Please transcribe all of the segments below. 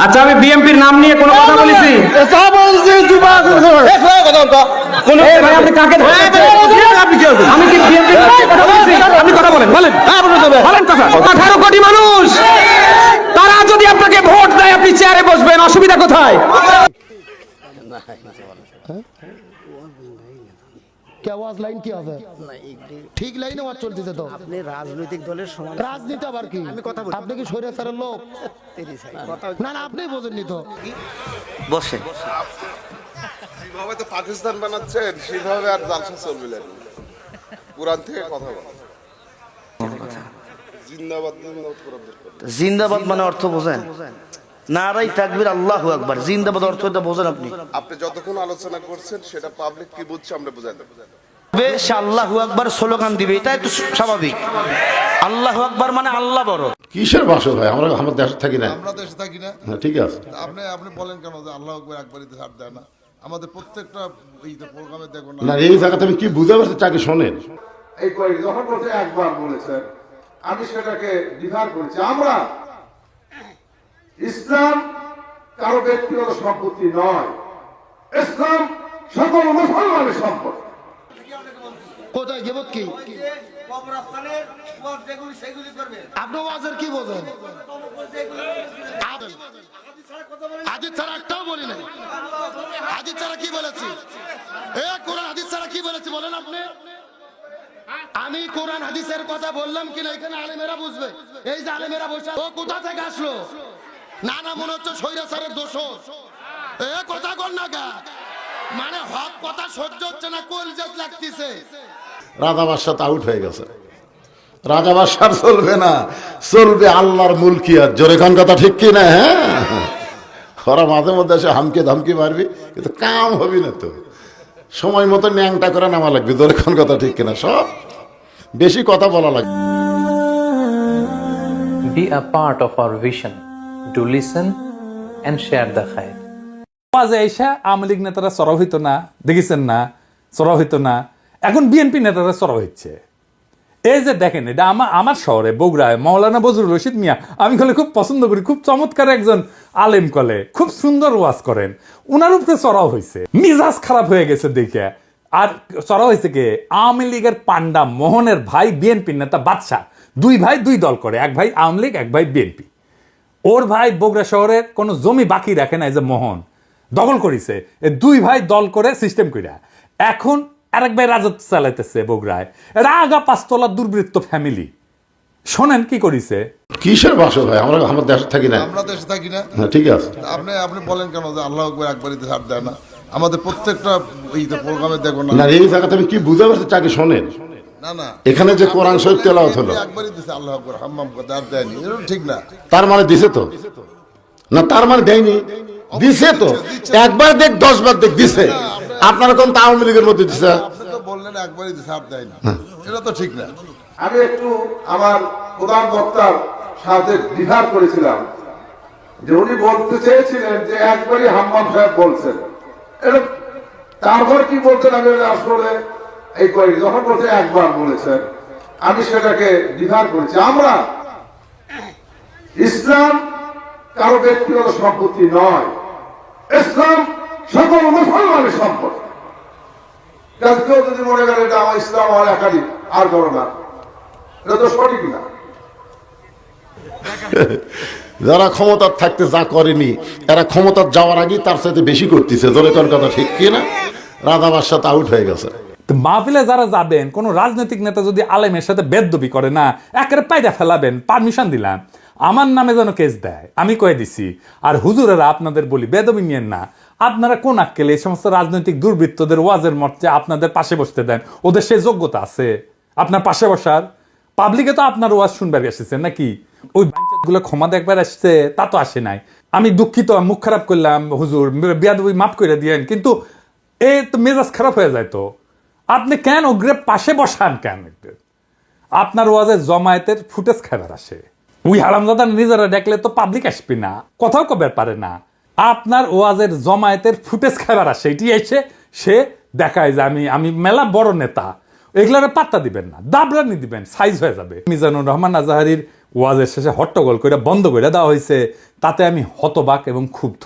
আচ্ছা, আমি বিএনপির নাম নিয়ে কোনো কথা বলেছি? ভাই, আপনি কাকে আমি কি বিএনপির নাম নিয়ে কথা বলেছি? আপনি কথা বলেন, বলেন বলেন কথা। 18 কোটি মানুষ, তারা যদি আপনাকে ভোট দেয়, আপনি চেয়ারে বসবেন, অসুবিধা কোথায়? আওয়াজ লাইন কি হবে? ঠিক লাইনে আওয়াজ চলতেছে তো। আপনি রাজনৈতিক দলের সমান রাজনীতি আবার কি? আমি কথা বলি। আপনি কি স্বৈরাচারের লোক? না না, আপনি বোঝেননি তো। বসে যেভাবে তো পাকিস্তান বানাচ্ছেন সেভাবে আর জালসা চলবে না। কোরআন থেকে কথা বল। জিন্দাবাদ জিন্দাবাদ কোরআনের কথা। জিন্দাবাদ মানে অর্থ বোঝেন? নারাই তাকবীর, আল্লাহু আকবার। জিন্দাবাদ অর্থ এটা বোঝেন আপনি? আপনি যতক্ষণ আলোচনা করছেন সেটা পাবলিক কি বুঝছে আমরা বুঝাই দেব। সে আল্লাহু আকবার স্লোগান দিবে, এটাই তো স্বাভাবিক। আল্লাহু আকবার মানে আল্লাহ বড়। কিসের বাসো ভাই? আমরা আমার দেশে থাকি না। আমরা দেশে থাকি না। হ্যাঁ, ঠিক আছে। আপনি বলেন কেন যে আল্লাহ আকবার একবারই ছাড় দেয় না? আমাদের প্রত্যেকটা প্রোগ্রামে দেখো না, এই জায়গাতে আমি কি বুঝতে পারছি, চাকরি শোনেন। এই কয়েক যখন বলছে একবার বলেছেন, আমি সেটাকে ডিফার করেছি। আমরা ইসলাম কারো ব্যক্তিগত সম্পত্তি নয়, ইসলাম সকল মুসলমানের সম্পত্তি। কোথায় গেবত কি? আপনি ওয়াজের কি বোঝেন? হাদিস ছাড়া একটাও বলি নাই। হাদিস ছাড়া কি বলেছি? কোরআন হাদিস ছাড়া কি বলেছি বলেন আপনি? আমি কোরআন হাদিসের কথা বললাম কিনা এখানে আলেমেরা বুঝবে। এই যে আলেমেরা বসে, ও কোথা থেকে আসলো? না না, মনে হচ্ছে স্বৈরাচারের দোষ। কথা কর না গা, মানে হক কথা সহ্য হচ্ছে না, কলজাত লাগতেছে। রাজা বাদশাহ আউট হয়ে গেছে। রাজা বাদশাহ চলবে না, চলবে আল্লাহর মুলকিয়াত। জোরে খান কথা ঠিক কি না? হ্যাঁ, ওরা মাঝে মধ্যে এসে হামকে ধমকি মারবি, কিন্তু কাম হবি না তো। সময় মতো ন্যাংটা করে নামা লাগবে। জোরে খান কথা ঠিক কিনা? সব বেশি কথা বলা লাগবে। Be a part of our vision. Do listen and share the khair. মাঝে এসে আওয়ামী লীগ নেতারা চড়াও হইতো না, দেখেছেন না? চড়াও হইতো না, এখন বিএনপি নেতারা চড়াও হচ্ছে। এই যে দেখেন, এটা আমার শহরে বগুড়ায় মাওলানা বজরুল রশিদ মিয়া, আমি কলে খুব পছন্দ করি, খুব চমৎকার একজন আলেম, কলে খুব সুন্দর ওয়াজ করেন। উনার উপরে চড়াও হয়েছে, মিজাজ খারাপ হয়ে গেছে দেখে। আর চড়াও হয়েছে কে? আওয়ামী লীগের পান্ডা মোহনের ভাই বিএনপি নেতা বাদশা। দুই ভাই দুই দল করে, এক ভাই আওয়ামী লীগ, এক ভাই বিএনপি। ওর ভাই বগুড়া শহরের কোনো জমি বাকি রাখে না, এই যে মোহন দখল করেছে। দুই ভাই দল করে সিস্টেম কইরা এখন আরেক ভাই রাজত্ব চালাইতেছে বগুড়ায়। এটা আগা পাঁচতলা দুর্বৃত্ত ফ্যামিলি। শোনেন কি করিছে। কিসের বাসো ভাই? আমরা আমার দেশে থাকি না। আমরা দেশে থাকি না। হ্যাঁ, ঠিক আছে। আপনি বলেন কেন যে আল্লাহ আকবার একবারই ছাড় দেয় না? আমাদের প্রত্যেকটা প্রোগ্রামে দেখো না। না, এই জায়গাতে আমি কি বুঝতে পারছি, চাকরি শোনেন। না না, এখানে যে কোরআন শরীফ তেলাওয়াত হলো, একবারই দিছে আল্লাহ আকবার, হাম্মাম করে আর দেয়নি। এটা ঠিক না। তার মানে দিছে তো? না, তার মানে দেয়নি, দিছে তো। একবার দেখ, 10 বার দেখ, দিছে। আপনারা কোন আওয়ামী লীগের মধ্যে দিছে? আপনি তো বললেন একবারই দিছে আর দেয়নি, এটা তো ঠিক না। আমি একটু আমার প্রধান বক্তার সাথে ডিফার করেছিলাম যে উনি বলতে চেয়েছিলেন যে একবারই হাম্মাম সাহেব বলছেন। এটা তারপর কি বলছেন আমি আসলে এই কয়েক যখন বলছে একবার বলেছেন, আমি সেটাকে ডিফার করেছি। আমরা ইসলাম কারো ব্যক্তিগত সম্পত্তি নয়, ইসলাম সকল মুসলমানের সম্পত্তি। কেউ যদি মনে করেন এটা আমার ইসলাম আমার একাধিক আর করো না, এটা তো সঠিক না। যারা ক্ষমতার থাকতে যা করেনি, এরা ক্ষমতার যাওয়ার আগেই তার সাথে বেশি করতেছে। জোরে কোন কথা ঠিক কি না? রাজা বাদশাহ আউট হয়ে গেছে। মাহফিলে যারা যাবেন, কোন রাজনৈতিক নেতা যদি আলেমের সাথে বেদবি করে না, একেবারে পায়দা ফেলাবেন। পারমিশন দিলাম, আমার নামে যেন কেস দেয়, আমি কয়ে দিছি। আর হুজুরেরা আপনাদের বলি, বেদবি নিয়েন না। আপনারা কোন আক্কেলে এই সমস্ত রাজনৈতিক দুর্বৃত্তদের ওয়াজের মঞ্চে আপনাদের পাশে বসতে দেন? ওদের সেই যোগ্যতা আছে আপনার পাশে বসার? পাবলিকে তো আপনার ওয়াজ শুনবার এসেছেন নাকি? ওই গুলো ক্ষমা দেখবার আসছে, তা তো আসে নাই। আমি দুঃখিত, মুখ খারাপ করলাম, হুজুর বিয়াদবি মাফ করে দিয়েন, কিন্তু এ তো মেজাজ খারাপ হয়ে যায়। তো আপনি কেন ওগ্রে পাশে বসান কেন? আপনার ওয়াজে জমায়েতের ফুটেজ খাবার আসে, ওই হারামজাদা নিজেরা দেখলে তো পাবলিক আসবে না, কথাও কবে পারে না। আপনার ওয়াজের জমায়েতের ফুটেজ খাবার আসে, এটি এসে সে দেখায় যে আমি মেলা বড় নেতা। এগুলোর পাত্তা দিবেন না, দাবরানি দিবেন, সাইজ হয়ে যাবে। মিজানুর রহমান আজহারির ওয়াজের শেষে হট্টগোল করে বন্ধ করে দেওয়া হয়েছে, তাতে আমি হতবাক এবং ক্ষুব্ধ।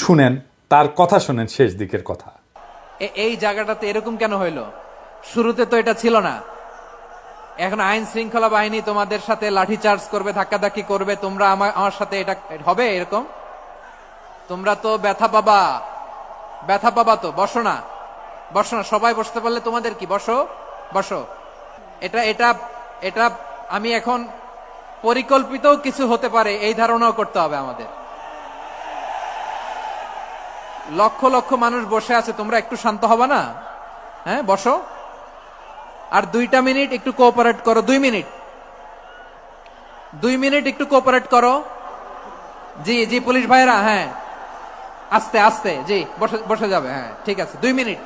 শুনেন তার কথা, শুনেন শেষ দিকের কথা। এই জায়গাটাতে এরকম কেন হইলো? শুরুতে তো এটা ছিল না। এখন আইন শৃঙ্খলা বাহিনী তোমাদের সাথে লাঠি চার্জ করবে, ধাক্কাধাক্কি করবে, তোমরা আমার সাথে এটা হবে এরকম? তোমরা তো ব্যথা পাবা তো। বসো না, সবাই বসতে পারলে তোমাদের কি? বসো। এটা আমি এখন পরিকল্পিত কিছু হতে পারে এই ধারণাও করতে হবে আমাদের। লক্ষ লক্ষ মানুষ বসে আছে, তোমরা একটু শান্ত হবে না? হ্যাঁ, বসো। আর 2 মিনিট একটু কোঅপারেট করো। 2 মিনিট একটু কোঅপারেট করো। জি পুলিশ ভাইরা, হ্যাঁ আস্তে আস্তে, জি বসে যাবে। হ্যাঁ ঠিক আছে, 2 মিনিট।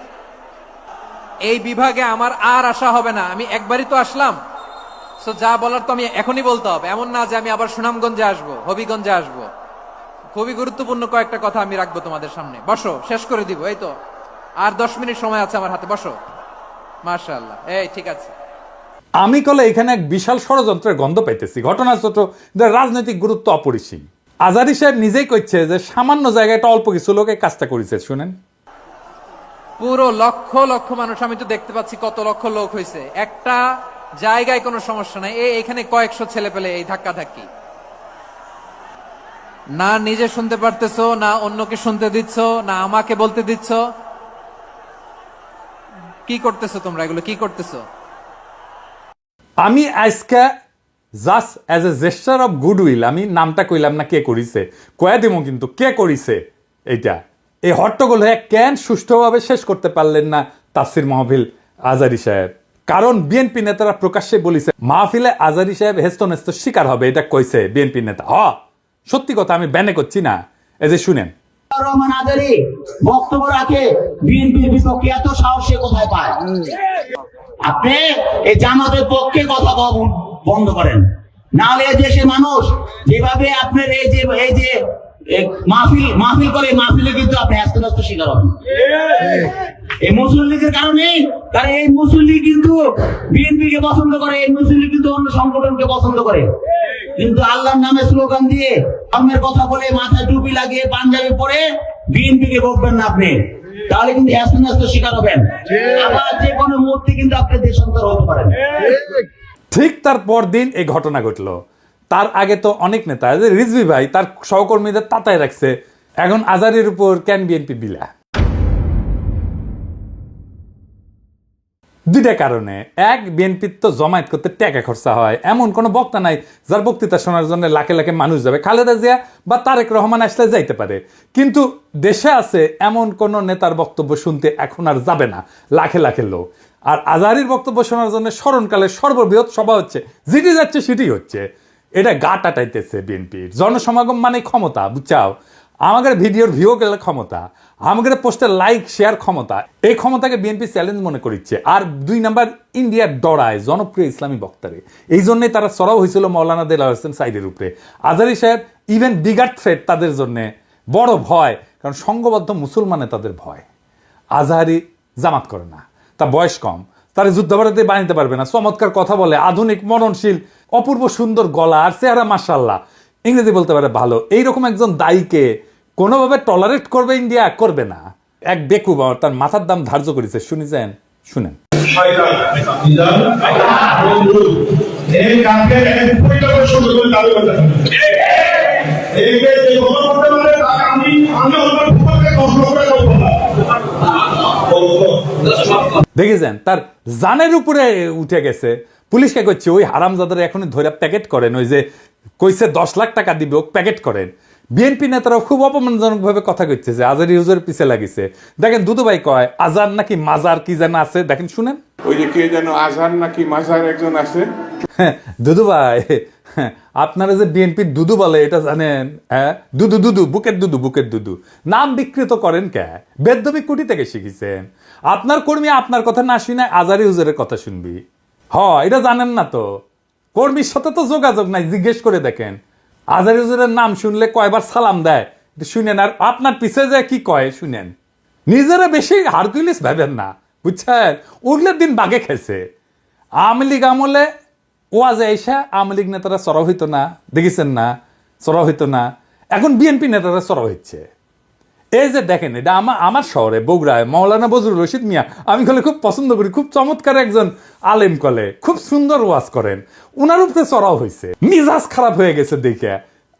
এই বিভাগে আমার আর আসা হবে না, আমি একবারই তো আসলাম। সো যা বলার তো আমি এখনই বলতে হবে, এমন না যে আমি আবার সুনামগঞ্জে আসবো, হবিগঞ্জে আসবো। খুবই গুরুত্বপূর্ণ কয়েকটা কথা আমি রাখবো তোমাদের সামনে। বসো, শেষ করে দিব। এই তো আর 10 মিনিট সময় আছে আমার হাতে। বসো। মাশাআল্লাহ, এই ঠিক আছে। আমি কলে এখানে এক বিশাল ষড়যন্ত্রের গন্ধ পাইতেছি। ঘটনা ছোট, রাজনৈতিক গুরুত্ব অপরিসীম। আজারি সাহেব নিজেই কইছে যে সামান্য জায়গায় একটা অল্প কিছু লোক এই কাজটা করেছে। শুনেন, পুরো লক্ষ লক্ষ মানুষ, আমি তো দেখতে পাচ্ছি কত লক্ষ লোক হয়েছে। একটা জায়গায় কোনো সমস্যা নাই, এখানে কয়েকশো ছেলে পেলে এই ধাক্কা ধাক্কি। না নিজে শুনতে পারতেছো, না অন্যকে শুনতে দিচ্ছ, না আমাকে বলতে দিচ্ছ। কি করতেছো তোমরা? এগুলো কি করতেছো? আমি আজকে just as a gesture of goodwill, আমি নামটা কইলাম না কে করিছে, কয়া দিমো কিন্তু কে করিছে এইটা। এই হট্টগোল হয়ে কেন সুষ্ঠুভাবে শেষ করতে পারলেন না তাফসির মাহফিল আজারি সাহেব? কারণ বিএনপি নেতারা প্রকাশ্যে বলিছে মাহফিলে আজারি সাহেব হেস্তনেস্ত শিকার হবে, এটা কইছে বিএনপি নেতা। সত্যি কথা, আমি ব্যানে করছি না। এই যে শুনেন, রহমান আজারি বক্তব্য রাখে বিএনপির বিপক্ষে, এত সাহস সে কোথায় পায়? আপনি এই জামাতের পক্ষে কথা বন্ধ করেন, নাহলে দেশের মানুষ যেভাবে আপনার এই যে মাহফিল করে, মাহফিলে কিন্তু আপনি হ্যাস্ত শিকার হবেন এই মুসলিম লীগের কারণে। কারণ এই মুসলিম লীগ কিন্তু বিএনপিকে পছন্দ করে, এই মুসলিম লীগ কিন্তু অন্য সংগঠনকে পছন্দ করে। কিন্তু আল্লাহর নামে স্লোগান দিয়ে, ধর্মের কথা বলে, মাথায় টুপি লাগিয়ে, পাঞ্জাবি পরে বিএনপিকে বলবেন না আপনি, তাহলে কিন্তু হ্যাস্ত শিকার হবেন। আবার যে কোনো মুহূর্তে কিন্তু আপনি দেশান্তর হতে পারেন। ঠিক তার পরদিন এই ঘটনা ঘটলো। তার আগে তো অনেক নেতা, রিজভী ভাই তার সহকর্মীদের তাতায় রাখছে। এখন আজারির উপর কেন বিএনপি বিলা? দুইটা কারণে। এক, বিএনপির তো জমায়েত করতে টাকা খরচা হয়, এমন কোনো বক্তা নাই যার বক্তৃতা শোনার জন্য লাখে লাখে মানুষ যাবে। খালেদা জিয়া বা তারেক রহমান আসলে যাইতে পারে, কিন্তু দেশে আছে এমন কোন নেতার বক্তব্য শুনতে এখন আর যাবে না লাখে লাখে লোক। আর আজহারীর বক্তব্য শোনার জন্য স্মরণকালের সর্ববৃহৎ সভা হচ্ছে, যেটি যাচ্ছে সেটি হচ্ছে। এটা গা টাটাইতেছে বিএনপির। জনসমাগম মানে ক্ষমতা, বুঝছাও? আমাদের ভিডিওর ভিউ গেলে ক্ষমতা, আমাদের পোস্টের লাইক শেয়ার ক্ষমতা, এই ক্ষমতাকে বিএনপি চ্যালেঞ্জ মনে করছে। আর 2 নাম্বার, ইন্ডিয়ার ডরায় জনপ্রিয় ইসলামী বক্তারে। এই জন্যই তারা চড়াও হয়েছিল মৌলানা দেলাওয়ার হোসেন সাইদের উপরে। আজহারী সাহেব ইভেন বিগার থ্রেট তাদের জন্য, বড় ভয়, কারণ সংঘবদ্ধ মুসলমানে তাদের ভয়। আজহারী জামাত করে না, তার বয়স কম, তার যুদ্ধাপরাধী বানাইতে পারবে না, চমৎকার কথা বলে, আধুনিক মননশীল, অপূর্ব সুন্দর গলা আর চেহারা, মাশাআল্লাহ, ইংরেজি বলতে পারে ভালো। এইরকম একজন দায়ীকে কোনোভাবে টলারেট করবে ইন্ডিয়া? করবে না। এক বেকুব তার মাথার দাম ধার্য করেছে, শুনেছেন? শুনেন, দেখেছেন তার জানের উপরে উঠে গেছে। পুলিশকে কইছে ওই হারামজাদার এখনই ধরে প্যাকেট করেন, ওই যে কইছে 10 লাখ টাকা দিবে, ও প্যাকেট করেন। বিএনপি নেতারাও খুব অপমানজনক ভাবে কথা কইছে যে আজহারী হুজুর পিছে লাগিছে। দেখেন দুদু ভাই কয় আজার নাকি মাজার কি যেন আছে, দেখেন শুনেন। ওই যে কে যেন আজার নাকি মাজার একজন আছে। দুদু ভাই, আপনারা যে বিএনপির দুদু বলে এটা জানেন? হ্যাঁ, দুদু দুদু, বুকের দুদু নাম বিকৃত করেন কে? বেদবি কুটি থেকে শিখেছেন। আপনার কর্মী আপনার কথা না শুনে আজহারী হুজুরের কথা শুনবি? এটা জানেন না তো? কর্মীর সাথে তো যোগাযোগ নাই, জিজ্ঞেস করে দেখেন। আজহারী হুজুরের নাম শুনলে কয়বার সালাম দেয় শুনেন, আর আপনার পিছে যায় কি কয় শুনেন। নিজেরা বেশি হারকুলিস ভাবেন না, বুঝছেন? উঠলে দিন বাগে খেয়েছে। আওয়ামী লীগ আমলে ওয়াজে এসে আওয়ামী লীগ নেতারা চড়াও হইতো না, দেখেছেন না, চড়াও হইতো না, এখন বিএনপি নেতারা চড়াও হচ্ছে। এই যে দেখেন, এটা আমার শহরে বগুড়ায় মাওলানা বজরুল রশিদ মিয়া, আমি কলে খুব পছন্দ করি, খুব চমৎকার একজন আলেম, কলে খুব সুন্দর ওয়াজ করেন, উনার উপরে চড়াও হয়েছে, মিজাজ খারাপ হয়ে গেছে দেখে।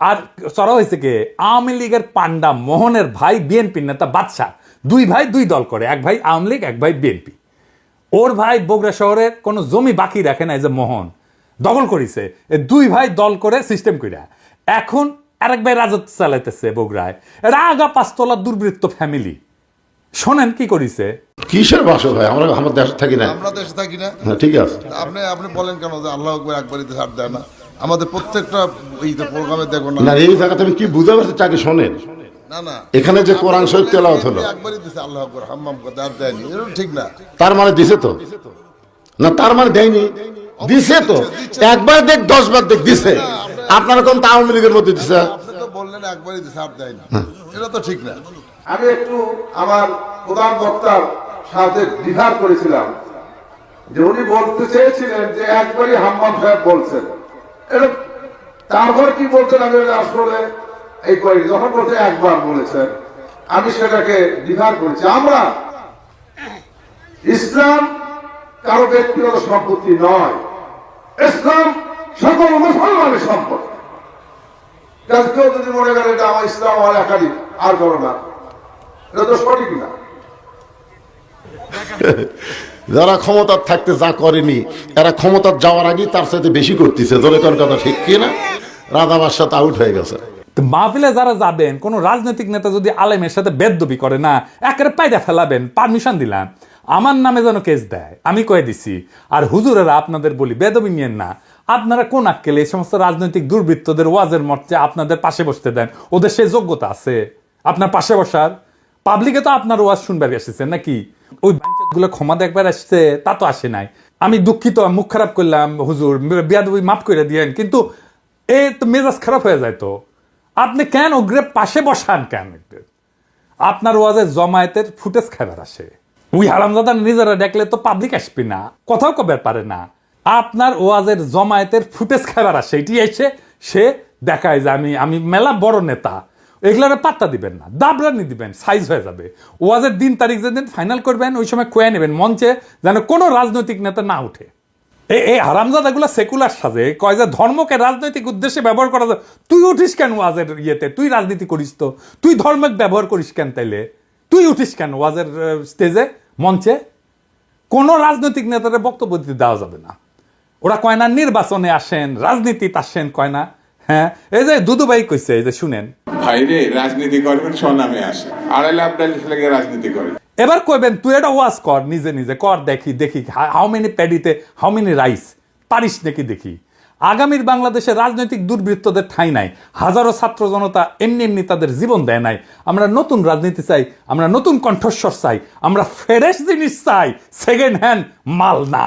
আর চড়াও হয়েছে কে? আওয়ামী লীগের পান্ডা মোহনের ভাই বিএনপি নেতা বাদশা, দুই ভাই দুই দল করে, এক ভাই আওয়ামী লীগ, এক ভাই বিএনপি। ওর ভাই বগুড়া শহরের কোনো জমি বাকি রাখে না, এই যে মোহন দখল করেছে, দুই ভাই দল করে সিস্টেম কইরা এখন আরেক ভাই রাজত্ব চালাইতেছে বগুড়ায়। এটা আগা পাঁচতলা দুর্বৃত্ত ফ্যামিলি। শোনেন কি করিছে। কিসের বাসো ভাই, আমরা আমার দেশে থাকি না, আমরা দেশে থাকি না। হ্যাঁ, ঠিক আছে। আপনি বলেন কেন যে আল্লাহ আকবার একবারই ছাড় দেয় না? আমাদের প্রত্যেকটা প্রোগ্রামে দেখবো না। না, এই জায়গাতে আমি কি বুঝতে পারছি, চাকরি শোনেন না না, এখানে যে কোরআন শরীফ তেলাওয়াত হলো, একবারই দিছে আল্লাহ আকবার, হাম্মাম করতে আর দেয়নি, এটা ঠিক না। তার মানে দিছে তো? না, তার মানে দেয়নি, দিছে তো। একবার দেখ 10 বার দেখ দিছে। আপনারা কোন আওয়ামী লীগের মধ্যে দিছে? আপনি তো বললেন একবারই দিছে আর দেয়নি, এটা তো ঠিক না। আমি একটু আমার প্রধান বক্তার সাথে দ্বিধা করেছিলাম যে উনি বলতে চেয়েছিলেন যে একবারই হাম্মাম সাহেব বলছেন, এটা তারপর কি বলছেন আমি আসলে এই করি, যখন বলছে একবার বলেছেন আমি সেটাকে দ্বিধা করেছি। আমরা ইসলাম কারো ব্যক্তিগত সম্পত্তি নয়, ইসলাম সকল মুসলমানের সম্পত্তি। কেউ যদি মনে করে এটা আমার ইসলাম আমার একাধিক আর করো না, এটা তো সঠিক না। যারা ক্ষমতার থাকতে যা করেনি, এরা ক্ষমতার যাওয়ার আগেই তার সাথে বেশি করতেছে। ধরে কোন কথা ঠিক কি না? রাধাবার সাথে আউট হয়ে গেছে। মাহফিলে যারা যাবেন, কোন রাজনৈতিক নেতা যদি আলেমের সাথে বেদবি করে না, একেবারে পায়দা ফেলাবেন, পারমিশন দিলাম, আমার নামে যেন কেস দেয়, আমি কয়ে দিছি। আর হুজুরেরা আপনাদের বলি বেদবি নিয়েন না। আপনারা কোন আক্কেলে এই সমস্ত রাজনৈতিক দুর্বৃত্তদের ওয়াজের মঞ্চে আপনাদের পাশে বসতে দেন? ওদের সেই যোগ্যতা আছে আপনার পাশে বসার? পাবলিকে তো আপনার ওয়াজ শুনবার এসেছেন নাকি? ওই গুলো ক্ষমা দেখবার আসছে, তা তো আসে নাই। আমি দুঃখিত, মুখ খারাপ করলাম, হুজুর বেয়াদবি মাফ করে দিয়েন, কিন্তু এ তো মেজাজ খারাপ হয়ে যায়। তো আপনি কেন ওগ্রে পাশে বসান কেন? আপনার ওয়াজের জমায়েতের ফুটেজ খাবার আসে, ওই হারামজাদা নিজেরা দেখলে তো পাবলিক আসবে না, কথাও কবে পারে না। আপনার ওয়াজের জমায়েতের ফুটেজ খাবার আসে, এটি এসে সে দেখায় যে আমি মেলা বড় নেতা। এগুলোর পাত্তা দিবেন না, দাবরানি দিবেন, সাইজ হয়ে যাবে। ওয়াজের দিন তারিখ যেদিন ফাইনাল করবেন ওই সময় কয়ে নেবেন মঞ্চে, যেন কোনো রাজনৈতিক নেতা না উঠে। এই হারামজাদাগুলো সেকুলার সাজে, কয় যে ধর্মকে রাজনৈতিক উদ্দেশ্যে ব্যবহার করা যায়। তুই উঠিস কেন ওয়াজের ইয়েতে? তুই রাজনীতি করিস তো, তুই ধর্মকে ব্যবহার করিস কেন? তাইলে তুই উঠিস কেন ওয়াজের স্টেজে, মঞ্চে? কোন রাজনৈতিক নেতাদের বক্তব্য দিতে দেওয়া যাবে না। ওরা কয় না নির্বাচনে আসেন, রাজনীতিতে আসেন, কয় না। হ্যাঁ, এই যে দুদুভাই কইছে, এই যে শুনেন, ভাইরে রাজনীতি করবেন স্বনামে আসে, আড়াইলে আপনার ছেলেকে রাজনীতি করে। এবার কইবেন তুই এটা ওয়াজ কর, নিজে নিজে কর, দেখি হাউ মেনি প্যাডিতে হাউ মেনি রাইস, পারিস নাকি দেখি। আগামীর বাংলাদেশে রাজনৈতিক দুর্বৃত্তদের ঠাঁই নাই। হাজারো ছাত্র জনতা এমনি তাদের জীবন দেয় নাই। আমরা নতুন রাজনীতি চাই, আমরা নতুন কণ্ঠস্বর চাই, আমরা ফ্রেশ জিনিস চাই, সেকেন্ড হ্যান্ড মাল না।